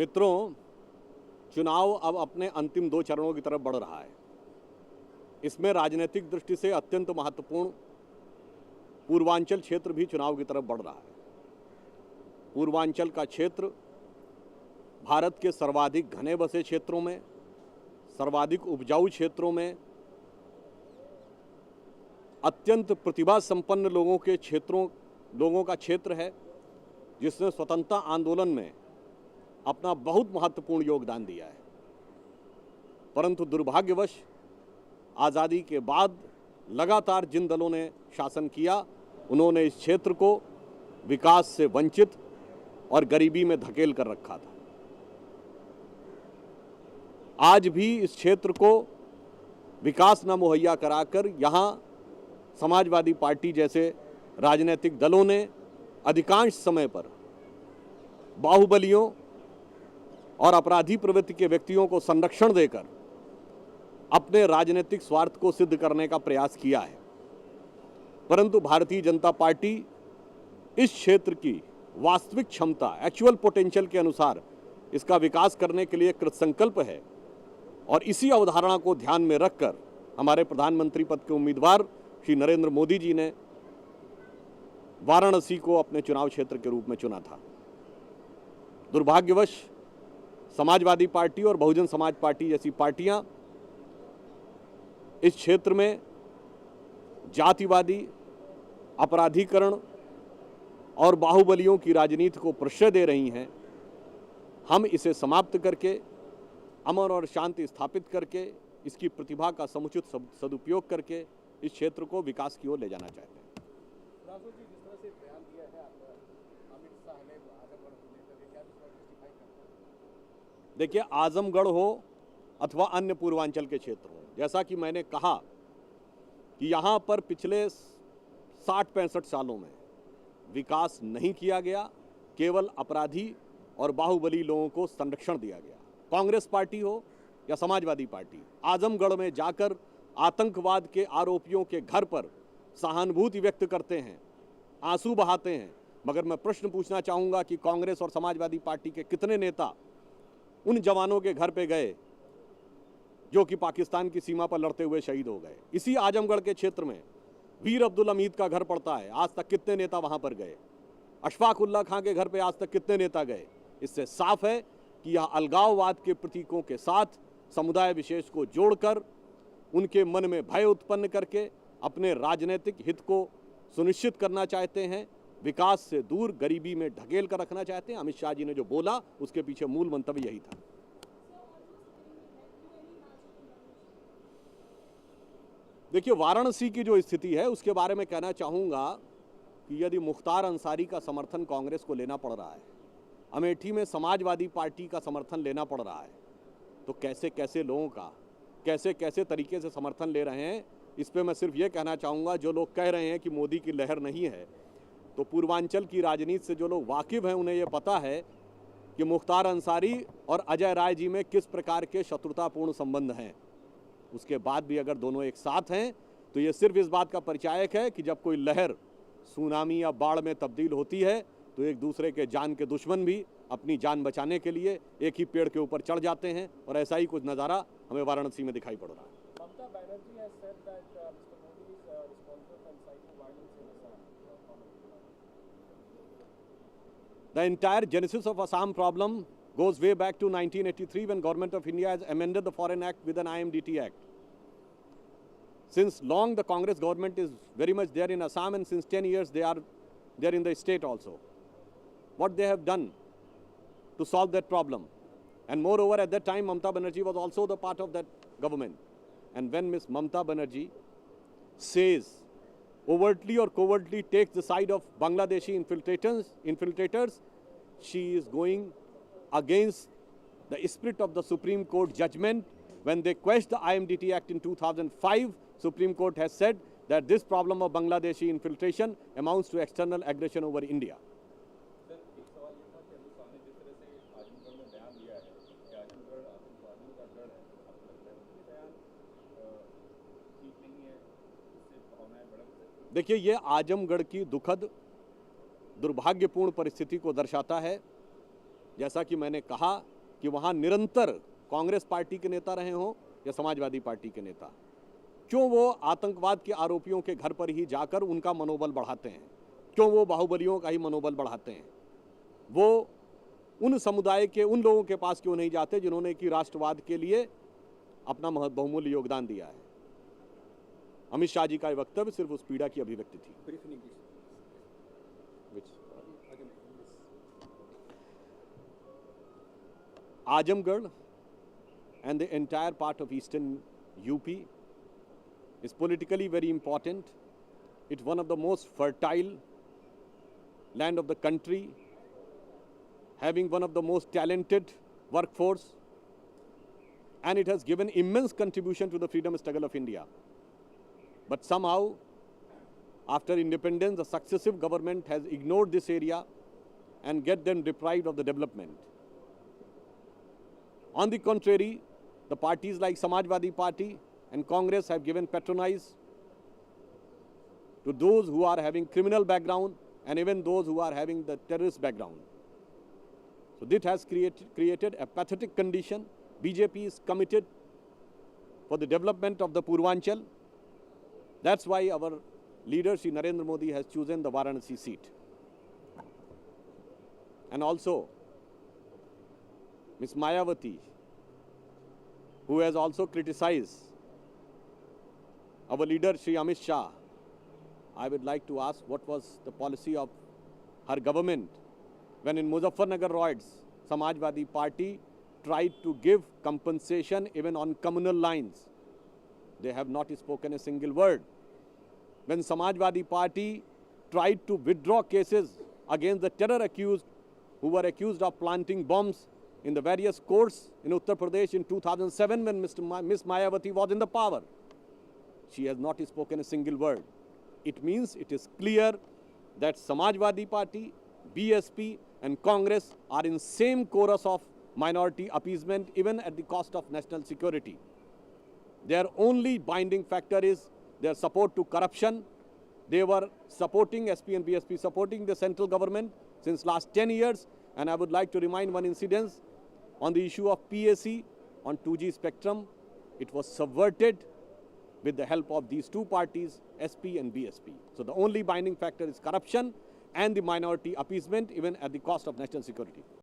मित्रों, चुनाव अब अपने अंतिम 2 चरणों की तरफ बढ़ रहा है। इसमें राजनीतिक दृष्टि से अत्यंत महत्वपूर्ण पूर्वांचल क्षेत्र भी चुनाव की तरफ बढ़ रहा है। पूर्वांचल का क्षेत्र भारत के सर्वाधिक घने बसे क्षेत्रों में, सर्वाधिक उपजाऊ क्षेत्रों में, अत्यंत प्रतिभा संपन्न लोगों का क्षेत्र है, जिसने स्वतंत्रता आंदोलन में अपना बहुत महत्वपूर्ण योगदान दिया है। परंतु दुर्भाग्यवश आज़ादी के बाद लगातार जिन दलों ने शासन किया, उन्होंने इस क्षेत्र को विकास से वंचित और गरीबी में धकेल कर रखा था। आज भी इस क्षेत्र को विकास न मुहैया कराकर यहाँ समाजवादी पार्टी जैसे राजनीतिक दलों ने अधिकांश समय पर बाहुबलियों और अपराधी प्रवृत्ति के व्यक्तियों को संरक्षण देकर अपने राजनीतिक स्वार्थ को सिद्ध करने का प्रयास किया है। परंतु भारतीय जनता पार्टी इस क्षेत्र की वास्तविक क्षमता, एक्चुअल पोटेंशियल के अनुसार इसका विकास करने के लिए कृतसंकल्प है और इसी अवधारणा को ध्यान में रखकर हमारे प्रधानमंत्री पद के उम्मीदवार श्री नरेंद्र मोदी जी ने वाराणसी को अपने चुनाव क्षेत्र के रूप में चुना था। दुर्भाग्यवश समाजवादी पार्टी और बहुजन समाज पार्टी जैसी पार्टियां इस क्षेत्र में जातिवादी, अपराधीकरण और बाहुबलियों की राजनीति को प्रश्रय दे रही हैं। हम इसे समाप्त करके, अमन और शांति स्थापित करके, इसकी प्रतिभा का समुचित सदुपयोग करके इस क्षेत्र को विकास की ओर ले जाना चाहते हैं। राघव जी, जिस तरह से बयान दिया है अमित शाह ने आजमगढ़ को लेकर के, क्या जस्टिफाई करते हैं? देखिए, आजमगढ़ हो अथवा अन्य पूर्वांचल के क्षेत्र हो, जैसा कि मैंने कहा कि यहाँ पर पिछले 60-65 सालों में विकास नहीं किया गया, केवल अपराधी और बाहुबली लोगों को संरक्षण दिया गया। कांग्रेस पार्टी हो या समाजवादी पार्टी, आजमगढ़ में जाकर आतंकवाद के आरोपियों के घर पर सहानुभूति व्यक्त करते हैं, आंसू बहाते हैं। मगर मैं प्रश्न पूछना चाहूँगा कि कांग्रेस और समाजवादी पार्टी के कितने नेता उन जवानों के घर पे गए जो कि पाकिस्तान की सीमा पर लड़ते हुए शहीद हो गए? इसी आजमगढ़ के क्षेत्र में वीर अब्दुल हमीद का घर पड़ता है, आज तक कितने नेता वहाँ पर गए? अशफाक उल्लाह खां के घर पे आज तक कितने नेता गए? इससे साफ है कि यह अलगाववाद के प्रतीकों के साथ समुदाय विशेष को जोड़कर उनके मन में भय उत्पन्न करके अपने राजनीतिक हित को सुनिश्चित करना चाहते हैं, विकास से दूर गरीबी में ढकेल कर रखना चाहते हैं। अमित शाह जी ने जो बोला उसके पीछे मूल मंतव्य यही था। देखिए, वाराणसी की जो स्थिति है उसके बारे में कहना चाहूँगा कि यदि मुख्तार अंसारी का समर्थन कांग्रेस को लेना पड़ रहा है, अमेठी में समाजवादी पार्टी का समर्थन लेना पड़ रहा है, तो कैसे कैसे लोगों का कैसे कैसे तरीके से समर्थन ले रहे हैं, इस पे मैं सिर्फ ये कहना चाहूँगा, जो लोग कह रहे हैं कि मोदी की लहर नहीं है, तो पूर्वांचल की राजनीति से जो लोग वाकिफ़ हैं उन्हें ये पता है कि मुख्तार अंसारी और अजय राय जी में किस प्रकार के शत्रुतापूर्ण संबंध हैं। उसके बाद भी अगर दोनों एक साथ हैं तो ये सिर्फ इस बात का परिचायक है कि जब कोई लहर सुनामी या बाढ़ में तब्दील होती है तो एक दूसरे के जान के दुश्मन भी अपनी जान बचाने के लिए एक ही पेड़ के ऊपर चढ़ जाते हैं, और ऐसा ही कुछ नज़ारा हमें वाराणसी में दिखाई पड़ रहा है। Mamata Banerjee has said that Mr. Modi is responsible for inciting violence in Assam. The entire genesis of Assam problem goes way back to 1983 when Government of India has amended the Foreign Act with an IMDT Act. Since long the Congress government is very much there in Assam, and since 10 years they are there in the state also. What they have done to solve that problem? And moreover, at that time Mamata Banerjee was also the part of that government. And when Ms. Mamata Banerjee says, overtly or covertly takes the side of Bangladeshi infiltrators, she is going against the spirit of the Supreme Court judgment. When they quashed the IMDT Act in 2005, Supreme Court has said that this problem of Bangladeshi infiltration amounts to external aggression over India. Sir, एक सवाल ये था कि अमित शाह ने जिस तरह से आजमगढ़ में बयान दिया है कि आजमगढ़ आतंकवादियों का गढ़ है, आपको लगता है कि ये बयान ठीक नहीं है, इससे भावनाएं भड़क सकती हैं? देखिए, ये आजमगढ़ की दुखद दुर्भाग्यपूर्ण परिस्थिति को दर्शाता है जैसा कि मैंने कहा कि वहाँ निरंतर कांग्रेस पार्टी के नेता रहे हों या समाजवादी पार्टी के नेता, क्यों वो आतंकवाद के आरोपियों के घर पर ही जाकर उनका मनोबल बढ़ाते हैं, क्यों वो बाहुबलियों का ही मनोबल बढ़ाते हैं, वो उन समुदाय के उन लोगों के पास क्यों नहीं जाते जिन्होंने कि राष्ट्रवाद के लिए अपना बहुमूल्य योगदान दिया है। अमित शाह जी का ये वक्तव्य सिर्फ उस पीड़ा की अभिव्यक्ति थी। Brief in English. Again, English. Azamgarh and the entire part of eastern UP is politically very important. It's one of the most fertile land of the country, having one of the most talented workforce, and it has given immense contribution to the freedom struggle of India. But somehow, after independence, the successive government has ignored this area and get them deprived of the development. On the contrary, the parties like Samajwadi Party and Congress have given patronize to those who are having criminal background and even those who are having the terrorist background. So this has created a pathetic condition. BJP is committed for the development of the Purvanchal. That's why our leader, Shri Narendra Modi, has chosen the Varanasi seat. And also, Ms. Mayawati, who has also criticized our leader, Shri Amit Shah, I would like to ask what was the policy of her government when in Muzaffarnagar riots, Samajwadi Party tried to give compensation even on communal lines. They have not spoken a single word. When Samajwadi Party tried to withdraw cases against the terror accused who were accused of planting bombs in the various courts in Uttar Pradesh in 2007 when Ms. Mayawati was in the power, she has not spoken a single word. It means it is clear that Samajwadi Party, BSP and Congress are in same chorus of minority appeasement even at the cost of national security. Their only binding factor is their support to corruption. They were supporting, SP and BSP supporting the central government since last 10 years. And I would like to remind one incident on the issue of PAC on 2G spectrum. It was subverted with the help of these two parties, SP and BSP. So the only binding factor is corruption and the minority appeasement even at the cost of national security.